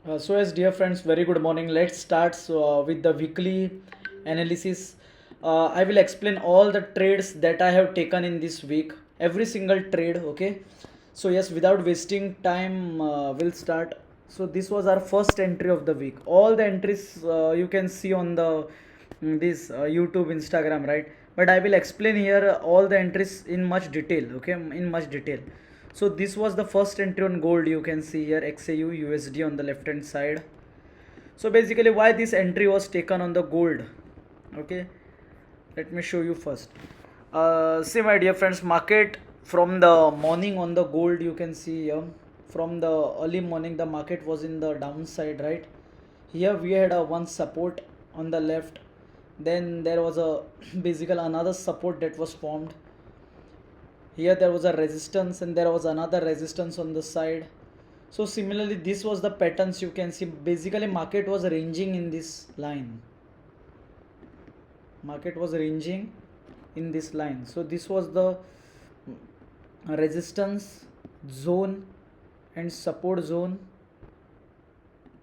So as dear friends, very good morning. Let's start with the weekly analysis. I will explain all the trades that I have taken in this week, every single trade. Okay. So yes, without wasting time, we'll start. So this was our first entry of the week. All the entries you can see on the this YouTube, Instagram, right? But I will explain here all the entries in much detail. Okay, in much detail. So this was the first entry on gold. You can see here XAU USD on the left hand side. So basically why this entry was taken on the gold. Okay, let me show you first. See my dear friends, market from the morning on the gold, you can see here from the early morning the market was in the downside, right? Here we had a one support on the left, then there was a basically another support that was formed. Here there was a resistance and there was another resistance on the side. So similarly this was the patterns. You can see basically market was ranging in this line. Market was ranging in this line. So this was the resistance zone and support zone,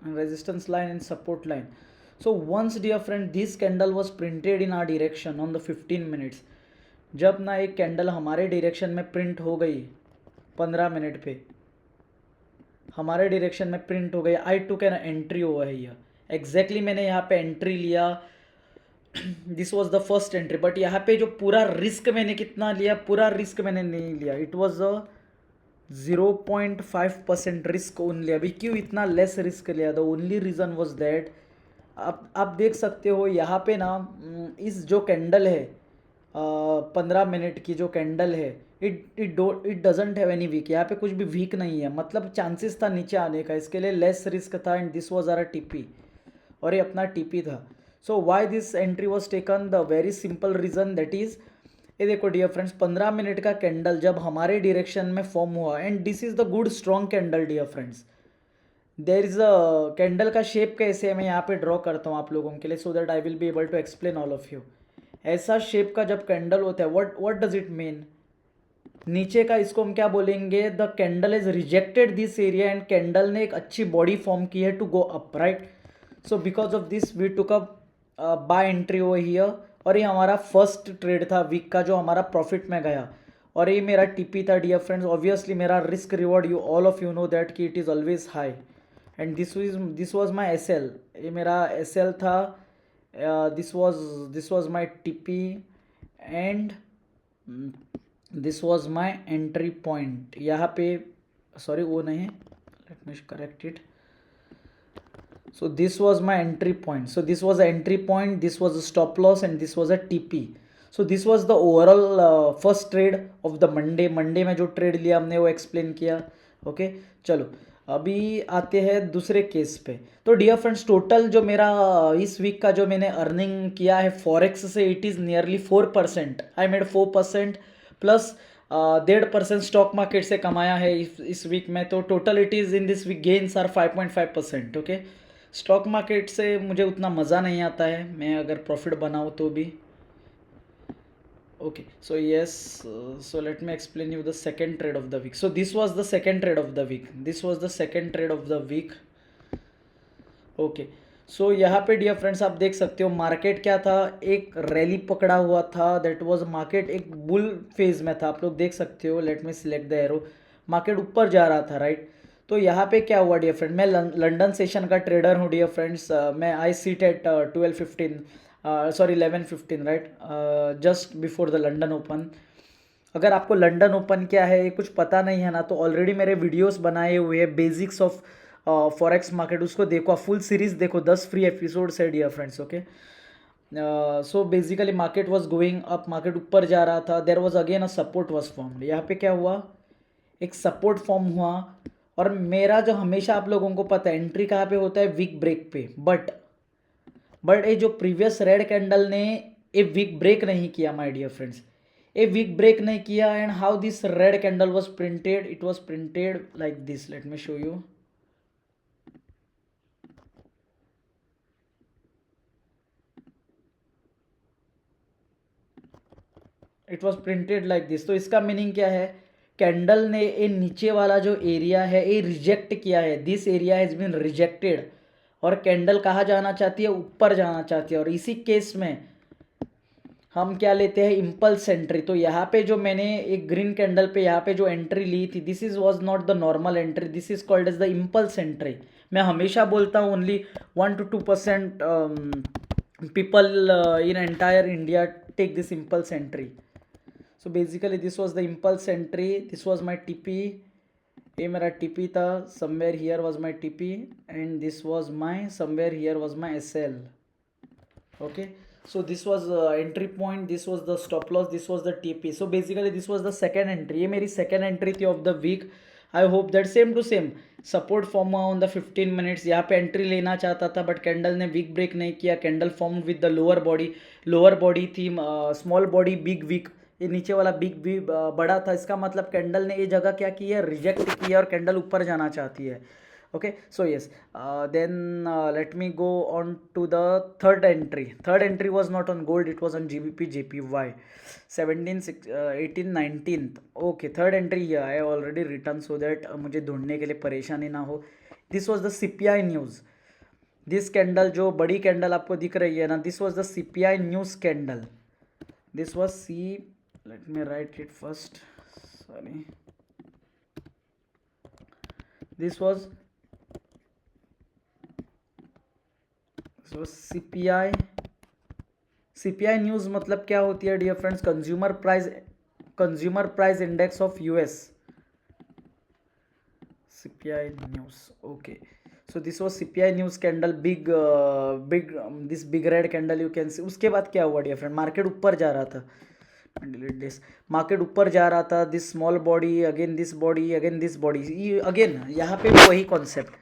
and resistance line and support line. So once dear friend this candle was printed in our direction on the 15 minutes, जब ना एक candle हमारे direction में print हो गई 15 minute पे हमारे direction में प्रिंट हो गई, I took an entry over here. Exactly मैंने यहाँ पे एंट्री लिया। This was the first entry, but यहाँ पे जो पूरा रिस्क मैंने कितना लिया, पूरा रिस्क मैंने नहीं लिया। It was a 0.5% risk only. अभी क्यों इतना लेस रिस्क लिया? The only reason was that आप देख सकते हो यहाँ पे ना इस जो कैंडल है 15 मिनट की जो कैंडल है, it doesn't have any wick. यहाँ पे कुछ भी वीक नहीं है, मतलब चांसेस था नीचे आने का, इसके लिए लेस रिस्क था। And this was our TP और ये अपना टीपी था। So why this entry was taken? The very simple reason that is, ये देखो डियर फ्रेंड्स 15 मिनट का कैंडल जब हमारे डायरेक्शन में फॉर्म हुआ, and this is the good strong candle dear friends. There is a candle का shape कैसे है मैं यहाँ पे ड्रॉ करता हूँ आप लोगों के लिए, so that I will be able to explain all of you. ऐसा शेप का जब कैंडल होता है, व्हाट डज इट मीन? नीचे का इसको हम क्या बोलेंगे? The candle is rejected this area and candle ने एक अच्छी बॉडी फॉर्म की है to go up, right? So because of this we took up buy entry over here. और ये हमारा फर्स्ट ट्रेड था वीक का जो हमारा प्रॉफिट में गया, और ये मेरा टीपी था डियर फ्रेंड्स। ऑब्वियसली मेरा risk reward, you all of you know that कि it is always high. And this was my SL, ये मेरा एसएल था। This was my TP and this was my entry point. यहाँ पे sorry वो नहीं है, let me correct it. So this was my entry point. So this was the entry point, this was a stop loss, and this was a TP. So this was the overall first trade of the Monday. Monday में जो trade लिया हमने वो explain किया। Okay चलो अभी आते हैं दूसरे केस पे। तो डियर फ्रेंड्स टोटल जो मेरा इस वीक का जो मैंने अर्निंग किया है फॉरेक्स से, it is nearly 4%। I made 4% plus 1.5% stock market से कमाया है इस वीक में। तो total it is in this week gains are 5.5%। Okay, stock market से मुझे उतना मज़ा नहीं आता है, मैं अगर प्रॉफिट बनाऊँ तो भी। Okay so yes, so let me explain you the second trade of the week. So this was the second trade of the week, this was the second trade of the week. Okay so यहाँ पे dear friends आप देख सकते हो market क्या था, एक rally पकड़ा हुआ था। दैट वाज मार्केट एक बुल फेज में था, आप लोग देख सकते हो। Let me select the arrow. Market ऊपर जा रहा था, राइट? तो यहाँ पे क्या हुआ डियर फ्रेंड, मैं लंदन सेशन का ट्रेडर हूँ डियर फ्रेंड्स। मैं I sit at 12:15, sorry 11:15, right, just before the London open. अगर आपको लंदन ओपन क्या है ये कुछ पता नहीं है ना, तो ऑलरेडी मेरे वीडियोस बनाए हुए हैं बेसिक्स ऑफ फॉरेक्स मार्केट, उसको देखो, फुल सीरीज देखो, 10 फ्री एपिसोड्स है dear friends. Okay so basically market was going up, market ऊपर जा रहा था। There was again a support was formed. यहाँ पे क्या हुआ, एक सपोर्ट फॉर्म हुआ। और मेरा जो हमेशा आप लोगों को पता है एंट्री कहाँ पे होता है, वीक ब्रेक पे। बट ये जो प्रीवियस रेड कैंडल ने ए वीक ब्रेक नहीं किया my dear friends, a wick break नहीं किया। And how this red candle was printed, it was printed like this. Let me show you. It was printed like this. तो इसका meaning क्या है candle ने ये नीचे वाला जो एरिया है ये रिजेक्ट किया है, this area has been rejected, और कैंडल कहाँ जाना चाहती है, ऊपर जाना चाहती है, और इसी केस में हम क्या लेते हैं, इम्पल्स एंट्री। तो यहाँ पे जो मैंने एक ग्रीन कैंडल पे यहाँ पे जो एंट्री ली थी, this is was not the normal entry, this is called as the impulse entry. मैं हमेशा बोलता हूँ only 1 to 2% people in entire India take this impulse entry. So basically this was the impulse entry, this was my TP, ये मेरा TP था, somewhere here was my TP, and this was my somewhere here was my SL. Okay, so this was entry point, this was the stop loss, this was the TP. So basically this was the second entry, ये मेरी second entry थी of the week. I hope that same to same support form हुआ on the 15 minutes, यहाँ पे entry लेना चाहता था but candle ने वीक ब्रेक नहीं किया, candle form with the lower body थी स्मॉल बॉडी बिग वीक, ये नीचे वाला बिग वी बड़ा था, इसका मतलब कैंडल ने ये जगह क्या की है, रिजेक्ट की है, और कैंडल ऊपर जाना चाहती है. Okay, so yes, then let me go on to the third entry. Third entry was not on gold, it was on GBP JPY 17 18 19th. Okay, third entry here I have already written so that मुझे ढूंढने के लिए परेशानी ना हो. This was the CPI news. This candle जो बड़ी candle आपको दिख रही है ना, this was the CPI news candle. This was let me write it first, sorry. This was CPI news मतलब क्या होती है dear friends, consumer price index of US. CPI news, okay. So this was CPI news candle, this big red candle you can see. उसके बाद क्या हुआ dear friend, market ऊपर जा रहा था, मार्केट ऊपर जा रहा था, this small body again this body again this body, again यहाँ पे वही concept,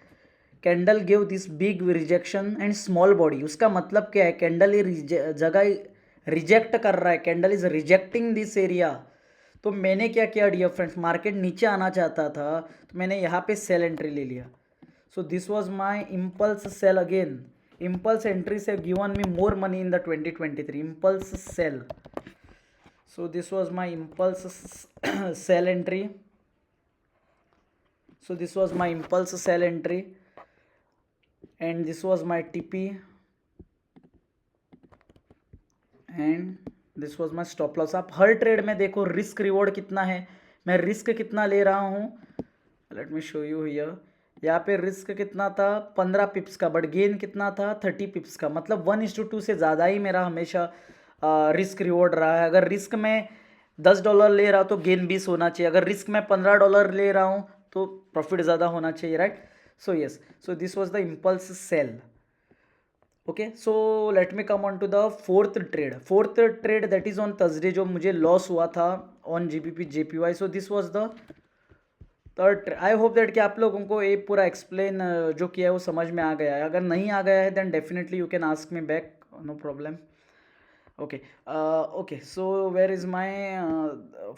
candle give this big rejection and small body. उसका मतलब क्या है, कैंडल ये जगह रिजेक्ट कर रहा है, candle is rejecting this area. तो मैंने क्या किया डियर फ्रेंड्स, मार्केट नीचे आना चाहता था तो मैंने यहाँ पे सेल एंट्री ले लिया. So this was my impulse sell again. Impulse entry से given me more money in the 2023 impulse sell. So this was my impulse sell entry. So this was my impulse sell entry and this was my TP and this was my stop loss. आप हर trade में देखो risk reward कितना है, मैं risk कितना ले रहा हूँ. Late me show you here. यहाँ पे रिस्क कितना था 15 पिप्स का, बट गेन कितना था 30 पिप्स का. मतलब 1:2 से ज़्यादा ही मेरा हमेशा रिस्क रिवॉर्ड रहा है. अगर रिस्क में $10 ले रहा हूँ तो गेन 20 होना चाहिए, अगर रिस्क में $15 ले रहा हूँ तो प्रॉफिट ज़्यादा होना चाहिए, right. So yes, so this was the impulse sell. Okay, so let me come on to the fourth trade that is on Thursday, जो मुझे लॉस हुआ था on GBP JPY. So this was the third trade. I hope that कि आप लोगों को ये पूरा एक्सप्लेन जो किया है वो समझ में आ गया है. अगर नहीं आ गया है then definitely you can ask me back, no problem. Okay, so where is my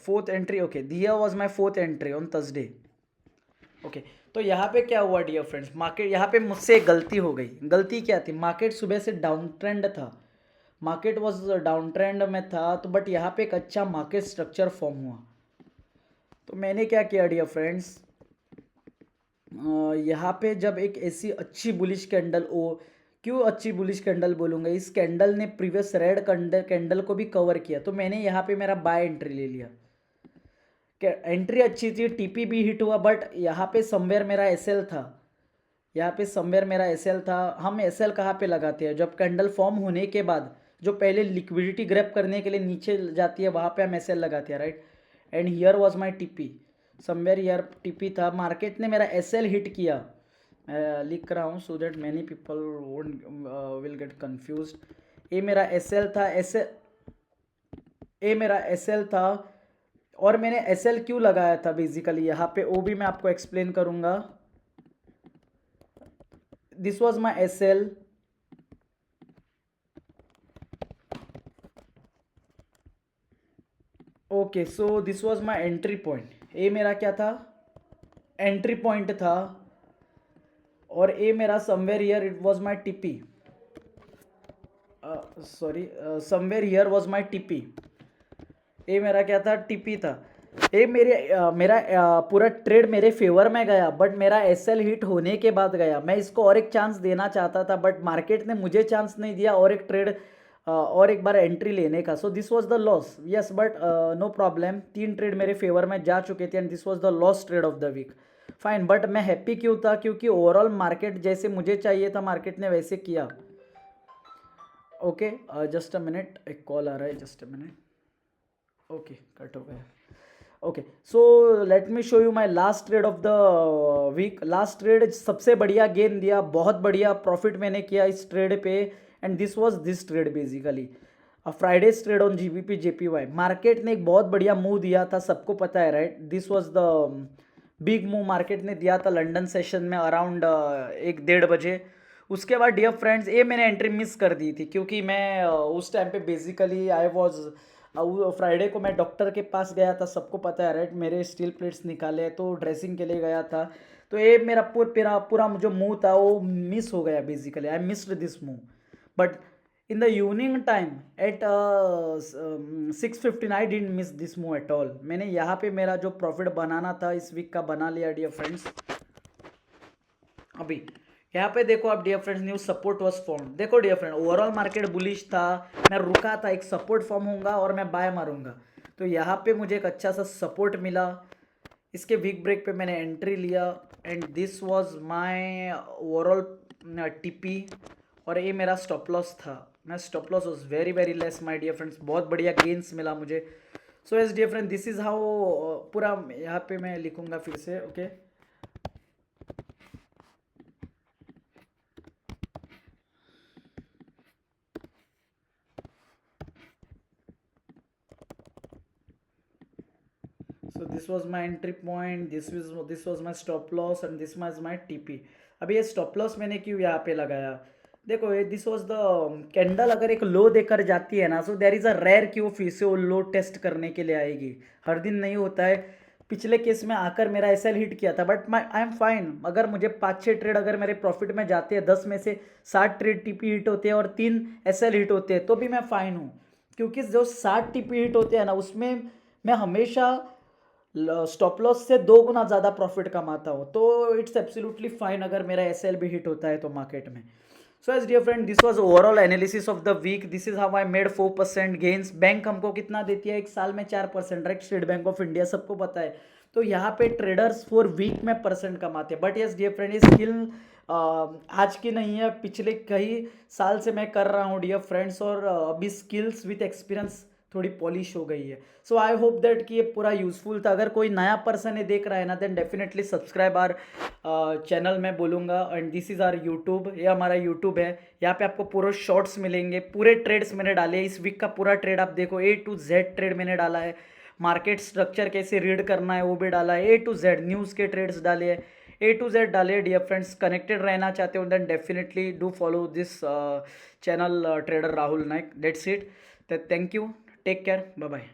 fourth entry? Okay, here was my fourth entry on Thursday. Okay, तो यहाँ पे क्या हुआ डियर फ्रेंड्स, मार्केट यहाँ पे मुझसे गलती हो गई. गलती क्या थी, मार्केट सुबह से डाउन ट्रेंड था, मार्केट वॉज डाउन ट्रेंड में था, तो बट यहाँ पे एक अच्छा मार्केट स्ट्रक्चर फॉर्म हुआ. तो मैंने क्या किया डियर फ्रेंड्स, यहाँ पे जब एक ऐसी अच्छी बुलिश कैंडल, क्यों अच्छी बुलिश कैंडल बोलूँगा, इस कैंडल ने प्रीवियस रेड कैंडल को भी कवर किया, तो मैंने यहाँ पे मेरा बाय एंट्री ले लिया. एंट्री अच्छी थी, टीपी भी हिट हुआ, बट यहाँ पे समवेयर मेरा SL था, यहाँ पे समवेयर मेरा SL था. हम SL कहाँ पे लगाते हैं, जब कैंडल फॉर्म होने के बाद जो पहले लिक्विडिटी ग्रैब करने के लिए नीचे जाती है वहाँ पे हम SL लगाते हैं, right. And here was my TP, somewhere here TP था. मार्केट ने मेरा SL हिट किया, लिख रहा हूँ so that many people will get confuse. ये मेरा SL था, ये मेरा SL था, और मैंने SL क्यों लगाया था बेसिकली यहाँ पे वो भी मैं आपको एक्सप्लेन करूँगा. This was my SL. Okay, so this was my entry point. ये मेरा क्या था, एंट्री पॉइंट था, और ये मेरा somewhere here it was my TP. Sorry, somewhere here was my TP. ये मेरा क्या था, TP था. ये मेरा पूरा ट्रेड मेरे फेवर में गया, बट मेरा एसएल हिट होने के बाद गया। मैं इसको और एक चांस देना चाहता था, बट मार्केट ने मुझे चांस नहीं दिया और एक ट्रेड और एक बार एंट्री लेने का। So this was the loss, yes, but no problem. 3 trade मेरे फेवर में जा चुके थे and this was the loss trade of the week. Fine, but मैं हैप्पी क्यों था? क्योंकि ओवरऑल मार्केट जैसे मुझे चाहिए था मार्केट ने वैसे किया। ओके, जस्ट अ मिनट, एक कॉल आ रहा है, just a minute. Okay, cut हो गया। Okay, so let me show you my last trade of the week. Last trade सबसे बढ़िया गेन दिया, बहुत बढ़िया प्रॉफिट मैंने किया इस ट्रेड पे, and this was this trade basically Fridays trade on GBP JPY. Market ने एक बहुत बढ़िया मूव दिया था, सबको पता है, right? This was the big move market ने दिया था लंदन सेशन में अराउंड 1-1:30 बजे। उसके बाद डियर फ्रेंड्स, ये मैंने एंट्री मिस कर दी थी क्योंकि मैं उस टाइम पे बेसिकली आई वॉज फ्राइडे को मैं डॉक्टर के पास गया था, सबको पता है, राइट? मेरे स्टील प्लेट्स निकाले तो ड्रेसिंग के लिए गया था, तो ये मेरा पूरा जो मूव था वो मिस हो गया basically. I missed this move, but in the evening time at 6:15 I didn't miss this move at all. मैंने यहाँ पे मेरा जो प्रॉफिट बनाना था इस वीक का बना लिया डियर फ्रेंड्स। अभी यहाँ पे देखो आप dear friends, new support was form. देखो dear friend, overall market bullish था, मैं रुका था, एक सपोर्ट फॉर्म होगा और मैं बाय मारूंगा, तो यहाँ पे मुझे एक अच्छा सा सपोर्ट मिला। इसके वीक ब्रेक पे मैंने एंट्री लिया and this was my overall TP, और ये मेरा स्टॉप लॉस था। मैं stop loss was very very less my dear friends, बहुत बढ़िया गेन्स मिला मुझे। So as dear friend, this is how पूरा यहाँ पे मैं लिखूंगा फिर से। Okay, so this was my entry point, this was my stop loss and this was my TP। अभी ये स्टॉप लॉस मैंने क्यों यहाँ पे लगाया? देखो ये दिस वाज द कैंडल अगर एक लो देकर जाती है ना, so there is a rare कि वो फिर से वो लो टेस्ट करने के लिए आएगी, हर दिन नहीं होता है। पिछले केस में आकर मेरा एसएल हिट किया था, बट आई एम फाइन। अगर मुझे 5-6 ट्रेड अगर मेरे प्रॉफिट में जाते हैं, 10 में से 7 ट्रेड टीपी हिट होते हैं और 3 एसएल हिट होते हैं, तो भी मैं फाइन हूँ। क्योंकि जो 7 टीपी हिट होते हैं ना, उसमें मैं हमेशा स्टॉप लॉस से 2 गुना ज़्यादा प्रॉफिट कमाता हूँ, तो इट्स एब्सोल्युटली फाइन अगर मेरा एसएल भी हिट होता है तो मार्केट में। So as dear friend, this was overall analysis of the week. This is how I made 4% gains. Bank हमको कितना देती है? एक साल में 4%, right? State Bank of India, सबको पता है। तो यहाँ पे ट्रेडर्स फॉर वीक में परसेंट कमाते हैं, बट यस डियर फ्रेंड, ये स्किल आज की नहीं है, पिछले कई साल से मैं कर रहा हूँ डियर फ्रेंड्स, और अभी स्किल्स विथ एक्सपीरियंस थोड़ी पॉलिश हो गई है। सो आई होप दैट कि ये पूरा यूजफुल था। अगर कोई नया पर्सन है देख रहा है ना, then definitely subscribe our channel में बोलूँगा। And this is our YouTube, ये हमारा यूट्यूब है। यहाँ पे आपको पूरे शॉर्ट्स मिलेंगे, पूरे ट्रेड्स मैंने डाले हैं। इस वीक का पूरा ट्रेड आप देखो, A to Z ट्रेड मैंने डाला है। मार्केट स्ट्रक्चर कैसे रीड करना है वो भी डाला है। A to Z न्यूज़ के ट्रेड्स डाले हैं, A to Z डाले। डियर फ्रेंड्स, कनेक्टेड रहना चाहते हो then definitely do follow this channel trader Rahul Naik. That's it, thank you, take care, bye bye.